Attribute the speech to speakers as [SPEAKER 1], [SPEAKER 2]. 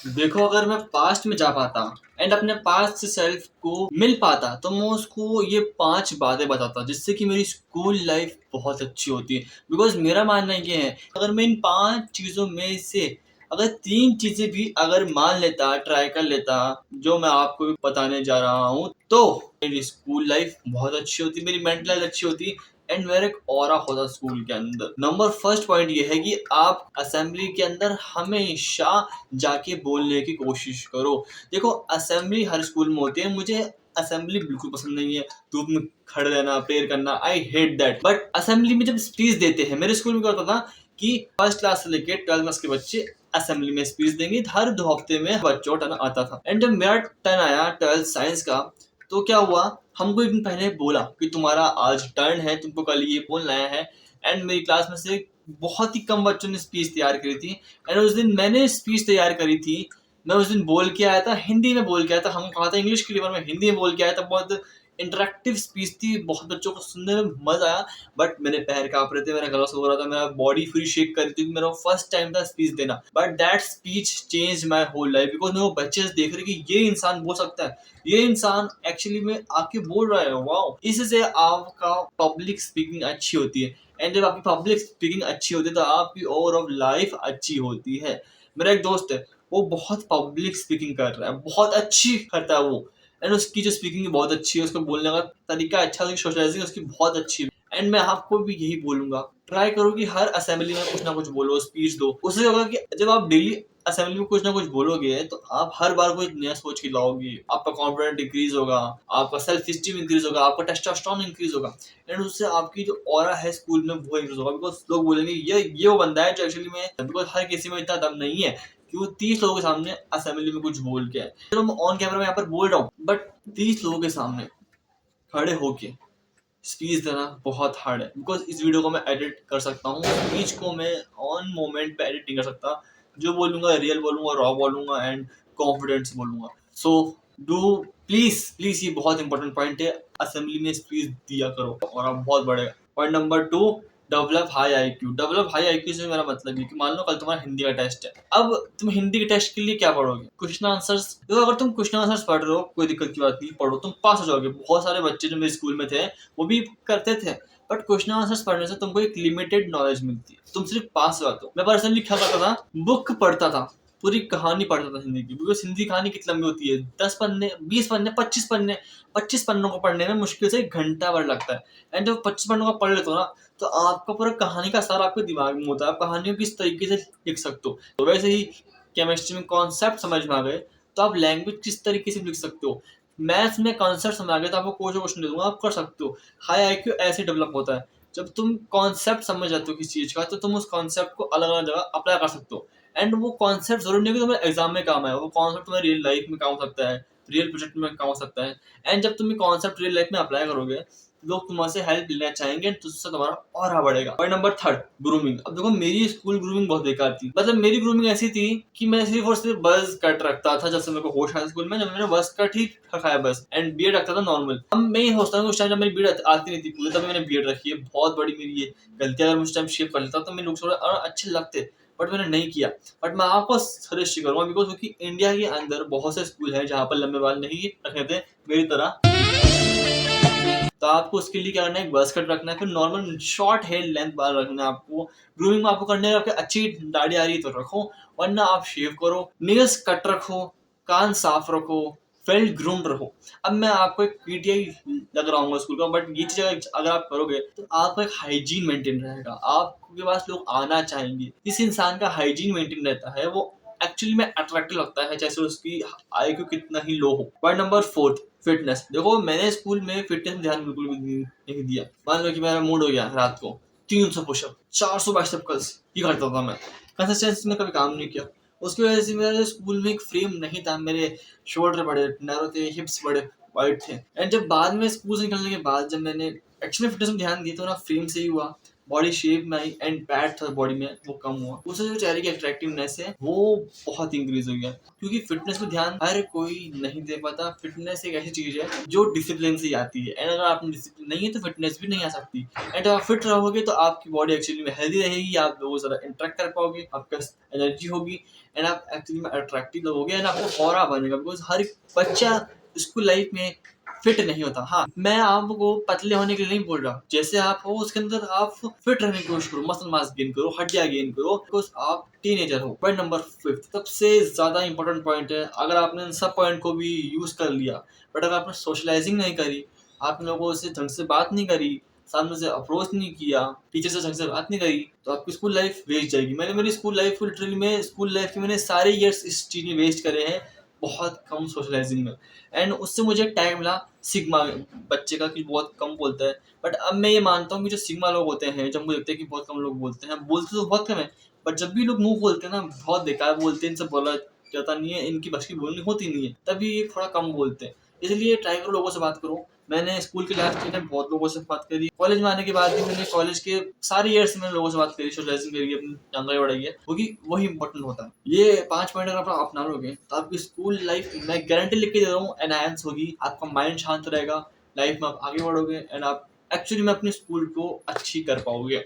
[SPEAKER 1] देखो, अगर मैं पास्ट में जा पाता एंड अपने पास्ट सेल्फ को मिल पाता तो मैं उसको ये 5 बातें बताता जिससे कि मेरी स्कूल लाइफ बहुत अच्छी होती। बिकॉज़ मेरा मानना ये है, अगर मैं इन 5 चीज़ों में से अगर 3 चीज़ें भी अगर मान लेता, ट्राई कर लेता, जो मैं आपको भी बताने जा रहा हूँ, तो मेरी स्कूल लाइफ बहुत अच्छी होती, मेरी मेंटल हेल्थ अच्छी होती एंड मेरा एक ऑरा होता स्कूल के अंदर। नंबर फर्स्ट पॉइंट ये है कि आप असेंबली के अंदर हमेशा जाके बोलने की कोशिश करो। देखो, असेंबली हर स्कूल में होती है, मुझे असेंबली बिल्कुल पसंद नहीं है। धूप में खड़े रहना, प्रेयर करना, I hate that. But assembly में जब स्पीच देते हैं, मेरे स्कूल में क्या होता था कि फर्स्ट क्लास से लेके 12th क्लास के बच्चे असेंबली में स्पीच देंगे। हर 2 हफ्ते में बच्चों का टर्न आता था एंड जब मेरा टर्न आया 12th साइंस का, तो क्या हुआ, हमको एक दिन पहले बोला कि तुम्हारा आज टर्न है, तुमको कल ये बोलना है। एंड मेरी क्लास में से बहुत ही कम बच्चों ने स्पीच तैयार करी थी एंड उस दिन मैंने स्पीच तैयार करी थी। मैं उस दिन बोल के आया था, हिंदी में बोल के आया था। हम कहा था इंग्लिश के लिए, मैं हिंदी में बोल के आया था। बहुत इंटरेक्टिव स्पीच थी, बहुत बच्चों को सुनने में मजा आया। बट मेरे पैर कांप रहे थे, मेरा गला सूख रहा था, मेरा बॉडी पूरी शेक कर रही थी। मेरा फर्स्ट टाइम था स्पीच देना, but that speech change my whole life. Because वो बच्चे देख रहे कि ये इंसान बोल सकता है, ये इंसान एक्चुअली में आके बोल रहा है। वाओ! इससे आपका पब्लिक स्पीकिंग अच्छी होती है एंड जब आपकी पब्लिक स्पीकिंग अच्छी होती है तो आपकी ओवरऑल लाइफ अच्छी होती है। मेरा एक दोस्त है, वो बहुत पब्लिक स्पीकिंग कर रहा है, बहुत अच्छी करता है वो। एंड उसकी जो स्पीकिंग बहुत अच्छी है, उसका बोलने का तरीका अच्छा है, सोशलाइजिंग उसकी बहुत अच्छी है। एंड मैं आपको भी यही बोलूंगा, ट्राई करो कि हर असेंबली में कुछ ना कुछ बोलो, स्पीच दो। उससे होगा कि जब आप डेली असेंबली में कुछ ना कुछ बोलोगे तो आप हर बार कुछ नया सोच के लाओगे, आपका कॉन्फिडेंस इंक्रीज होगा, आपका सेल्फ स्टीम इंक्रीज होगा, आपका टेस्टोस्टेरोन इंक्रीज होगा एंड उससे आपकी जो ऑरा है स्कूल में वो इंक्रीज होगा। बिकॉज लोग बोलेंगे ये वो बंदा है जो एक्चुअली में, बिकॉज हर किसी में इतना दम नहीं है कि वो 30 लोगों के सामने असेंबली में कुछ बोल के आए। चलो मैं ऑन कैमरा में यहाँ पर बोल रहा हूँ, बट 30 लोगों के सामने खड़े होके स्पीच देना बहुत हार्ड है। बिकॉज इस वीडियो को मैं एडिट कर सकता हूँ, स्पीच को मैं ऑन मोमेंट पे एडिट नहीं कर सकता। जो बोलूंगा रियल बोलूंगा, रॉ बोलूंगा एंड कॉन्फिडेंस बोलूंगा। सो डू प्लीज प्लीज, ये बहुत इंपॉर्टेंट पॉइंट है, असेंबली में स्पीच दिया करो और आप बहुत बढ़ेगा। Point number 2, develop high IQ. Develop high IQ से मेरा मतलब है कि मान लो कल तुम्हारा हिंदी का टेस्ट है। अब तुम हिंदी के टेस्ट के लिए क्या पढ़ोगे? Question answers. देखो, अगर तुम क्वेश्चन आंसर्स पढ़ रहे हो कोई दिक्कत की बात नहीं, पढ़ो, तुम पास हो जाओगे। बहुत सारे बच्चे जो मेरे स्कूल में थे वो भी करते थे। बट क्वेश्चन आंसर्स पढ़ने से तुमको एक लिमिटेड नॉलेज मिलती है, तुम सिर्फ पास हो जाते हो। मैं पर्सनली क्या करता था, बुक पढ़ता था, पूरी कहानी पढ़ता था हिंदी की। बिकॉज हिंदी कहानी कितनी लंबी होती है, 10 पन्ने, 20 पन्ने, 25 पन्ने। 25 पन्नों को पढ़ने में मुश्किल से 1 घंटा भर लगता है। एंड जब 25 पन्नों का पढ़ लेते हो ना, तो आपका पूरा कहानी का सारा आपके दिमाग में होता है, आप कहानियों किस तरीके से लिख सकते हो। तो वैसे ही केमिस्ट्री में कॉन्सेप्ट समझ में आ गए तो आप लैंग्वेज किस तरीके से लिख सकते हो। मैथ्स में कॉन्सेप्ट समझ आ गए तो आपको कोई जो क्वेश्चन दे दूंगा आप कर सकते हो। हाई आईक्यू ऐसे डेवलप होता है, जब तुम कॉन्सेप्ट समझ जाते हो किसी चीज का तो तुम उस कॉन्सेप्ट को अलग अलग जगह अप्लाई कर सकते हो। एंड वो कॉन्सेप्ट जरूर नहीं कि तुम्हारे एग्जाम में काम आए, वो कॉन्सेप्ट तुम्हारे रियल लाइफ में काम हो सकता है, रियल प्रोजेक्ट में काम हो सकता है। एंड जब तुम ये कॉन्सेप्ट रियल लाइफ में अप्लाई करोगे, लोग तुम्हारे हेल्प लेना चाहेंगे एंड तुझसे तुम्हारा और बढ़ेगा। Point number 3, grooming. अब देखो, मेरी स्कूल ग्रूमिंग बहुत बेकार थी। मतलब मेरी ग्रूमिंग ऐसी थी कि मैं सिर्फ और सिर्फ बस कट रखता था जब से मेरे को होश आया स्कूल में, जब मैंने बस कट ही रखा है बस, एंड बीएड रखता था नॉर्मल। अब मैं ये सोचता हूँ उस टाइम जब मेरी बीएड आती नहीं थी पूरी, तब मैंने बीएड रखी है। बहुत बड़ी मेरी ये गलती, अगर उस टाइम शेप कर लेता तो मेरे लोग थोड़े और अच्छे लगते, बट मैंने नहीं किया। बट मैं आपको सजेस्ट करूंगा, बिकॉज क्योंकि इंडिया के अंदर बहुत से स्कूल है जहाँ पर लंबे बाल नहीं रखने थे मेरी तरह। तो आपको उसके लिए क्या करना है, एक बस कट रखना है, फिर नॉर्मल शॉर्ट हेयर लेंथ बाल रखना है आपको। ग्रूमिंग में आपको करने है, आपकी अच्छी दाढ़ी आ रही है तो रखो, वरना आप शेव करो, नेल्स कट रखो, कान साफ रखो, वेल ग्रूम्ड रहो। अब मैं आपको एक पीटीआई लग रहा हूँ स्कूल का, बट ये चीज अगर आप करोगे तो आपका एक हाइजीन मेंटेन रहेगा, आपके पास लोग आना चाहेंगे। जिस इंसान का हाइजीन मेंटेन रहता है वो एक्चुअली में अट्रैक्टिव लगता है, चाहे उसकी आईक्यू कितना ही लो हो। Point number 4, fitness. देखो, मैंने स्कूल में फिटनेस में ध्यान बिल्कुल भी नहीं दिया। मान लो कि मेरा मूड हो गया रात को, 300 पुशअप, 400 बाइसेप कर्ल्स, ये करता था मैं। कंसिस्टेंसी में कभी काम नहीं किया। उसकी वजह से मेरा स्कूल में एक फ्रेम नहीं था, मेरे शोल्डर बड़े नैरो थे, हिप्स बड़े वाइड थे। एंड जब बाद में स्कूल से निकलने के बाद जब मैंने एक्चुअली फिटनेस में ध्यान दिया तो ना फ्रेम से ही हुआ, बॉडी शेप में आई एंड फैट था बॉडी में वो कम हुआ। उससे जो चेहरे की अट्रैक्टिवनेस है वो बहुत इंक्रीज हो गया। क्योंकि फिटनेस पे ध्यान हर कोई नहीं दे पाता। फिटनेस एक ऐसी चीज है जो डिसिप्लिन से आती है, एंड अगर आप डिसिप्लिन नहीं है तो फिटनेस भी नहीं आ सकती। एंड आप फिट रहोगे तो आपकी बॉडी एक्चुअली में हेल्दी रहेगी, आप लोगों से इंटरेक्ट कर पाओगे, आपका एनर्जी होगी एंड आप एक्चुअली में अट्रैक्टिव लगोगे एंड आपको ऑरा बनेगा, बिकॉज हर एक बच्चा स्कूल लाइफ में फिट नहीं होता। हाँ, मैं आपको पतले होने के लिए नहीं बोल रहा, जैसे आप हो उसके अंदर आप फिट रहने की कोशिश करो, मसल मास गेन करो, हड्डियां गेन करो, बिकॉज आप टीनेजर हो। पॉइंट नंबर 5 सबसे ज्यादा इंपॉर्टेंट पॉइंट है, अगर आपने इन सब पॉइंट को भी यूज कर लिया बट अगर आपने सोशलाइजिंग नहीं करी, आपने लोगों से ढंग से बात नहीं करी, सामने से अप्रोच नहीं किया, टीचर से ढंग से बात नहीं करी, तो आपकी स्कूल लाइफ वेस्ट जाएगी। मैंने मेरी स्कूल लाइफ को लिटरली में स्कूल लाइफ के मैंने सारे ईयर्स इस चीज में वेस्ट करे हैं, बहुत कम सोशलाइजिंग में। एंड उससे मुझे टैग मिला सिग्मा बच्चे का कि बहुत कम बोलता है। बट अब मैं ये मानता हूँ कि जो सिग्मा लोग होते हैं, जब मुझे लगता है कि बहुत कम लोग बोलते हैं, बोलते तो बहुत कम है, बट जब भी लोग मुंह खोलते हैं ना बहुत बेकार बोलते हैं, इनसे बोला जाता नहीं है, इनकी बस की बोलनी होती नहीं है, तभी ये थोड़ा कम बोलते हैं। इसलिए ट्राई करो लोगों से बात करो। मैंने स्कूल के लास्ट ईयर में बहुत लोगों से बात करी, कॉलेज में आने के बाद भी मैंने कॉलेज के सारे ईयर्स में लोगों से बात करी, सोशलाइजिंग करी, अपनी जानकारी बढ़ाई है, क्योंकि वही इंपॉर्टेंट होता है। ये 5 पॉइंट अगर आप अपना लोगे तो आपकी स्कूल लाइफ मैं गारंटी लिख के दे रहा हूँ एनहांस होगी, आपका माइंड शांत रहेगा, लाइफ में आप आगे बढ़ोगे एंड आप एक्चुअली में अपनी स्कूल को अच्छी कर पाओगे।